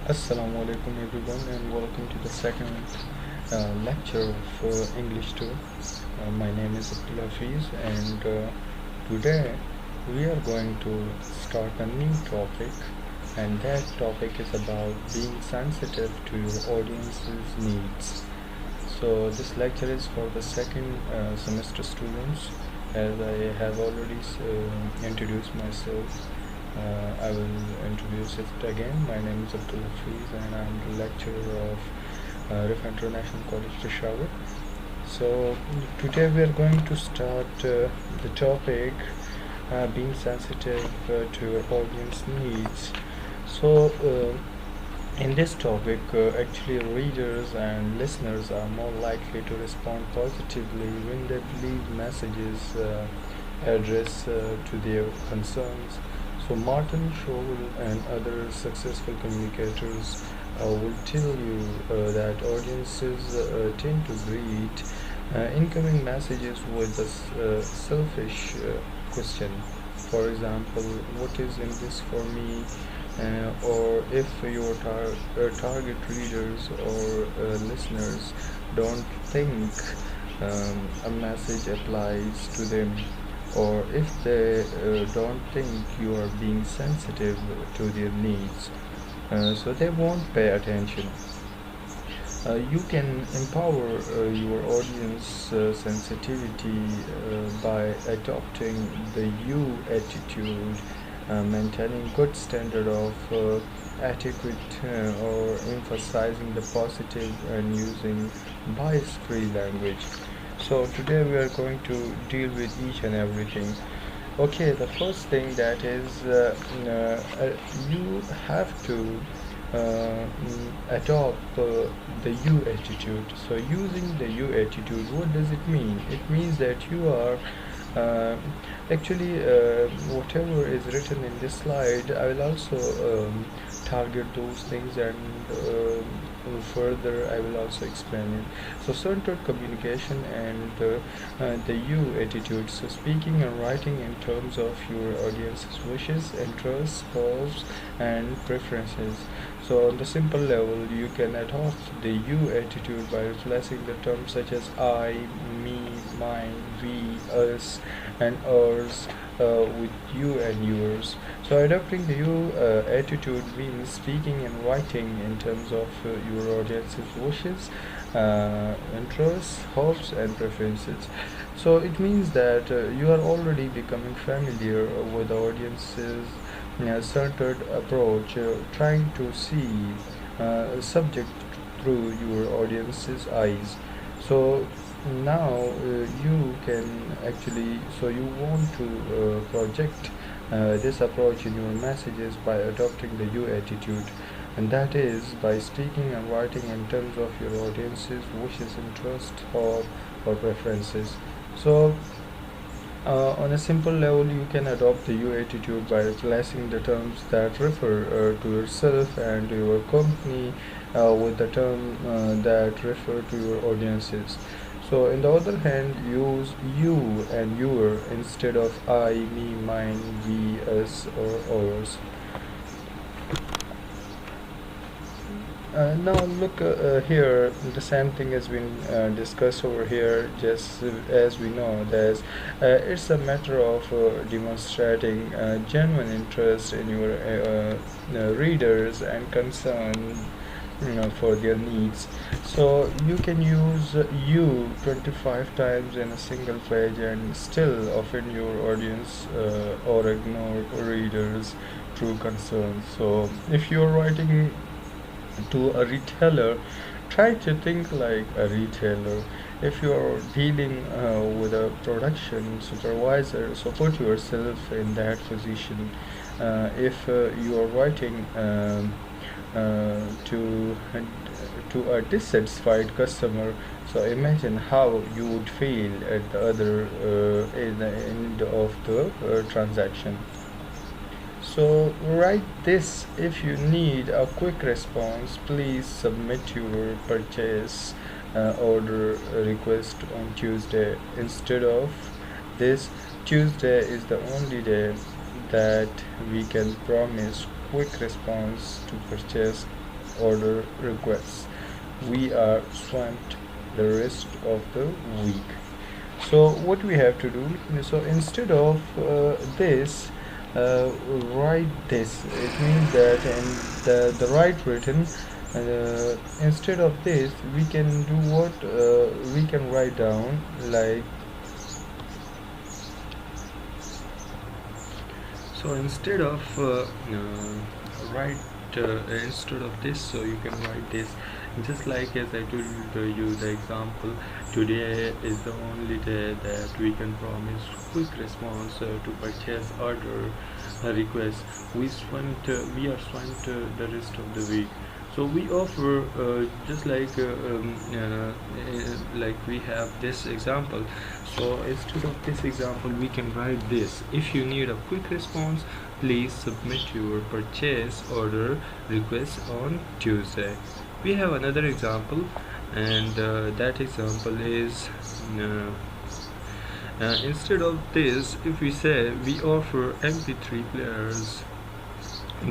Assalamu alaikum everyone and welcome to the second lecture of English 2. My name is Abdul Hafiz and today we are going to start a new topic, and that topic is about being sensitive to your audience's needs. So this lecture is for the second semester students. As I have already introduced myself, I will introduce it again. My name is Abdul Hafiz and I am the lecturer of RIF International College, Peshawar. So today we are going to start the topic being sensitive to your audience needs. So in this topic, actually readers and listeners are more likely to respond positively when they believe messages address to their concerns. So Martin Scholl and other successful communicators will tell you that audiences tend to greet incoming messages with a selfish question. For example, what is in this for me? Or if your target readers or listeners don't think a message applies to them, or if they don't think you are being sensitive to their needs, so they won't pay attention. You can empower your audience sensitivity by adopting the you attitude, maintaining good standard of etiquette, or emphasizing the positive and using bias-free language. So today we are going to deal with each and everything. Okay, the first thing that is you have to adopt the you attitude. So using the you attitude, what does it mean? It means that you are uh, actually whatever is written in this slide, I will also target those things, and further I will also explain it. So centered communication and the you attitude. So speaking and writing in terms of your audience's wishes, interests, hopes, and preferences. So on the simple level, you can adopt the you attitude by replacing the terms such as I, me, mine, we, us, and ours with you and yours. So adopting the you attitude means speaking and writing in terms of your audience's wishes, interests, hopes, and preferences. So it means that you are already becoming familiar with the audience's centered approach, trying to see subject through your audience's eyes. So now you can actually, so you want to project this approach in your messages by adopting the you attitude, and that is by speaking and writing in terms of your audience's wishes, interests, or preferences. So on a simple level, you can adopt the you attitude by replacing the terms that refer to yourself and to your company with the term that refer to your audiences. So, on the other hand, use you and your instead of I, me, mine, we, us, or ours. Now look here, the same thing has been discussed over here. Just as we know, there's it's a matter of demonstrating genuine interest in your readers and concern, for their needs. So you can use you 25 times in a single page and still offend your audience or ignore readers' true concerns. So if you're writing to a retailer, try to think like a retailer. If you are dealing with a production supervisor, so put yourself in that position. If you are writing to a dissatisfied customer, so imagine how you would feel at the other in the end of the transaction. So write this: if you need a quick response, please submit your purchase order request on Tuesday. Instead of this, Tuesday is the only day that we can promise quick response to purchase order requests. We are swamped the rest of the week. So what we have to do, so instead of this, write this. It means that in the right written, instead of this we can do what, we can write down like, so instead of write instead of this, so you can write this, just like as I told you the example. Today is the only day that we can promise quick response to purchase order request. We are swamped the rest of the week. So we offer just like we have this example. So instead of this example we can write this: if you need a quick response, please submit your purchase order request on Tuesday. We have another example, and that example is instead of this, if we say we offer MP3 players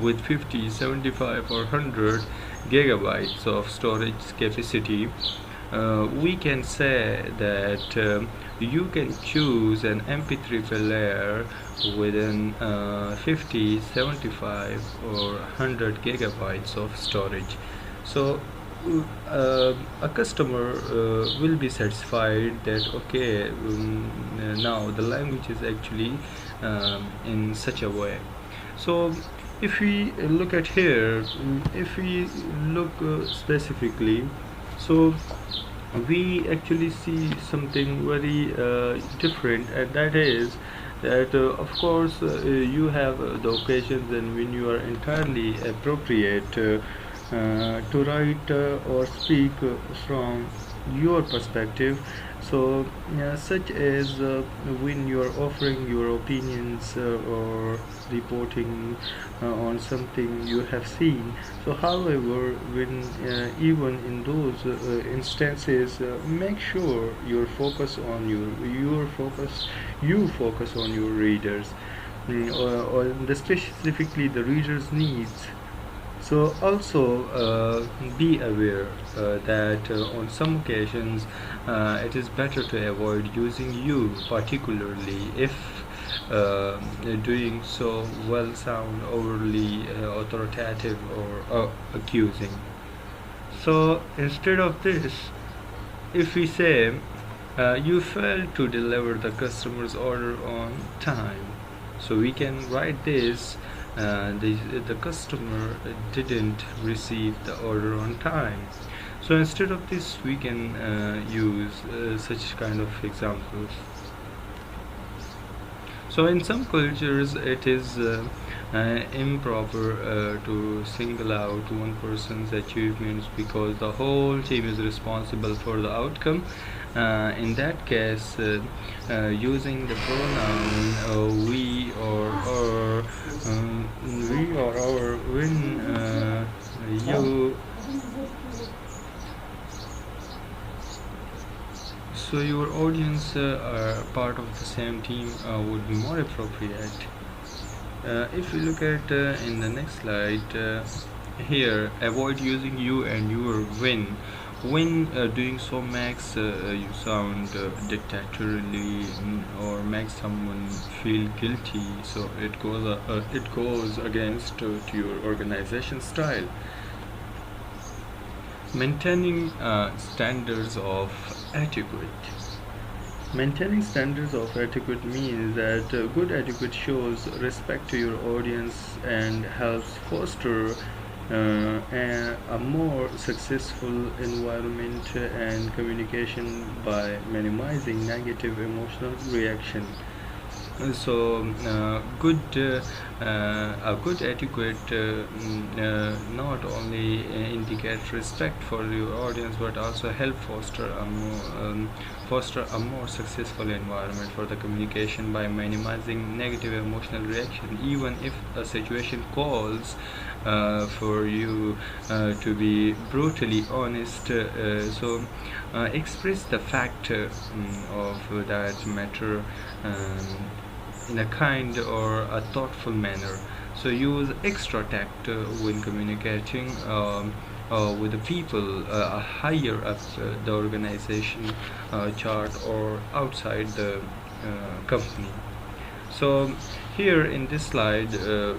with 50, 75 or 100 gigabytes of storage capacity, we can say that you can choose an MP3 player within 50, 75 or 100 gigabytes of storage. So a customer will be satisfied that okay, now the language is actually in such a way. So if we look at here, if we look specifically, so we actually see something very different, and that is that of course you have the occasions and when you are entirely appropriate to write or speak from your perspective. So such as when you are offering your opinions or reporting on something you have seen. So however, when even in those instances, make sure you focus on you focus on your readers, or specifically the reader's needs. So also be aware that on some occasions it is better to avoid using you, particularly if doing so will sound overly authoritative or accusing. So instead of this, if we say you failed to deliver the customer's order on time, so we can write this: the customer didn't receive the order on time. So instead of this we can use such kind of examples. So in some cultures it is improper to single out one person's achievements because the whole team is responsible for the outcome. In that case, using the pronoun we or our, when you, so your audience are part of the same team would be more appropriate. If we look at in the next slide, here, avoid using you and your when doing so makes you sound dictatorially or makes someone feel guilty, so it goes against to your organization style. Maintaining standards of etiquette. Maintaining standards of etiquette means that good etiquette shows respect to your audience and helps foster a more successful environment and communication by minimizing negative emotional reaction. So a good etiquette not only indicates respect for your audience but also help foster a more successful environment for the communication by minimizing negative emotional reaction. Even if a situation calls for you to be brutally honest, so express the fact of that matter in a kind or a thoughtful manner. So use extra tact when communicating with the people higher up the organization chart or outside the company. So here in this slide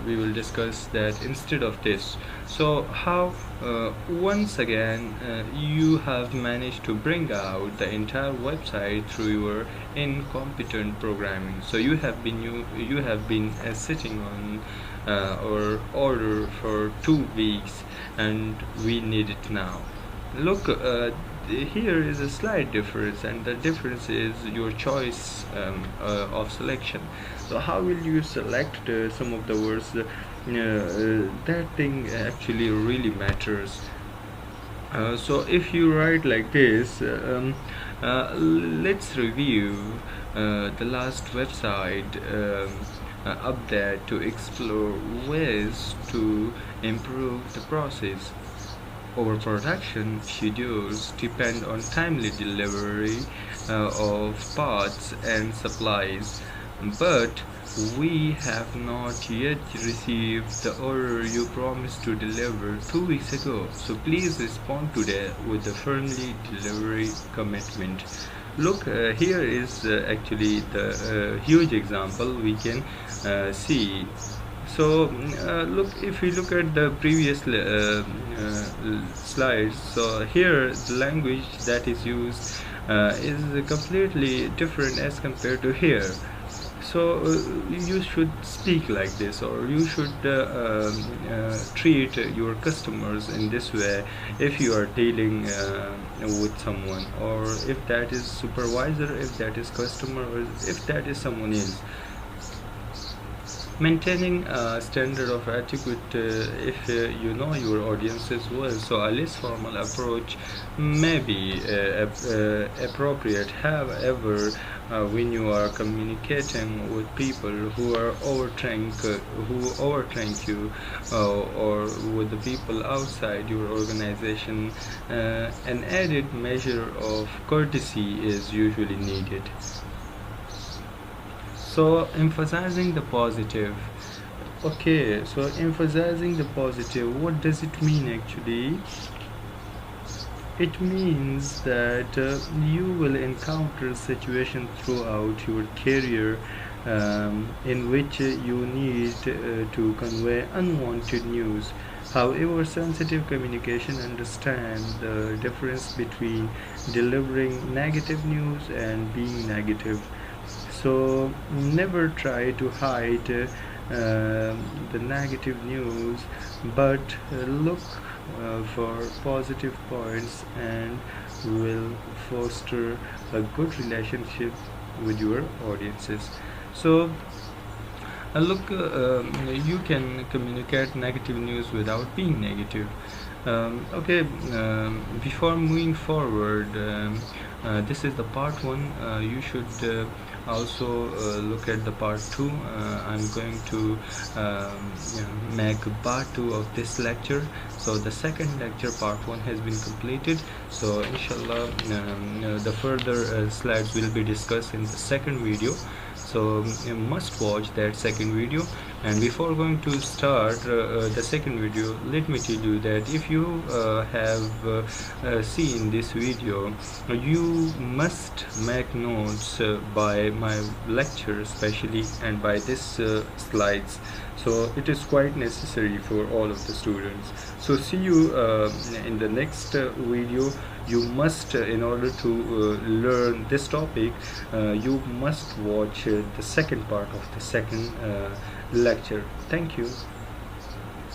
we will discuss that instead of this. So how once again you have managed to bring out the entire website through your incompetent programming. So you have been sitting on our order for 2 weeks, and we need it now. Look, here is a slight difference, and the difference is your choice of selection. So how will you select some of the words? That thing actually really matters. So if you write like this, let's review the last website update to explore ways to improve the process. Our production schedules depend on timely delivery of parts and supplies, but we have not yet received the order you promised to deliver 2 weeks ago. So please respond today with a firmly delivery commitment. Look, here is actually the huge example we can see. So look, if we look at the previous slides, so here the language that is used is completely different as compared to here. So you should speak like this, or you should treat your customers in this way if you are dealing with someone, or if that is supervisor, if that is customer, or if that is someone else. Maintaining a standard of etiquette if you know your audiences well. So a less formal approach may be appropriate. However, when you are communicating with people who are overthink you, or with the people outside your organization, an added measure of courtesy is usually needed. So emphasizing the positive. Okay, so emphasizing the positive, what does it mean actually? It means that you will encounter situations throughout your career in which you need to convey unwanted news. However, sensitive communication understands the difference between delivering negative news and being negative. So never try to hide the negative news, but look for positive points, and will foster a good relationship with your audiences. So look, you can communicate negative news without being negative. Okay, before moving forward, this is the part one. You should also look at the part 2. I'm going to make part 2 of this lecture. So the second lecture, part 1, has been completed. So inshallah the further slides will be discussed in the second video. So you must watch that second video. And before going to start the second video, let me tell you that if you have seen this video, you must make notes by my lecture especially, and by this slides. So it is quite necessary for all of the students. So see you in the next video. You must, in order to learn this topic, you must watch the second part of the second lecture. Thank you.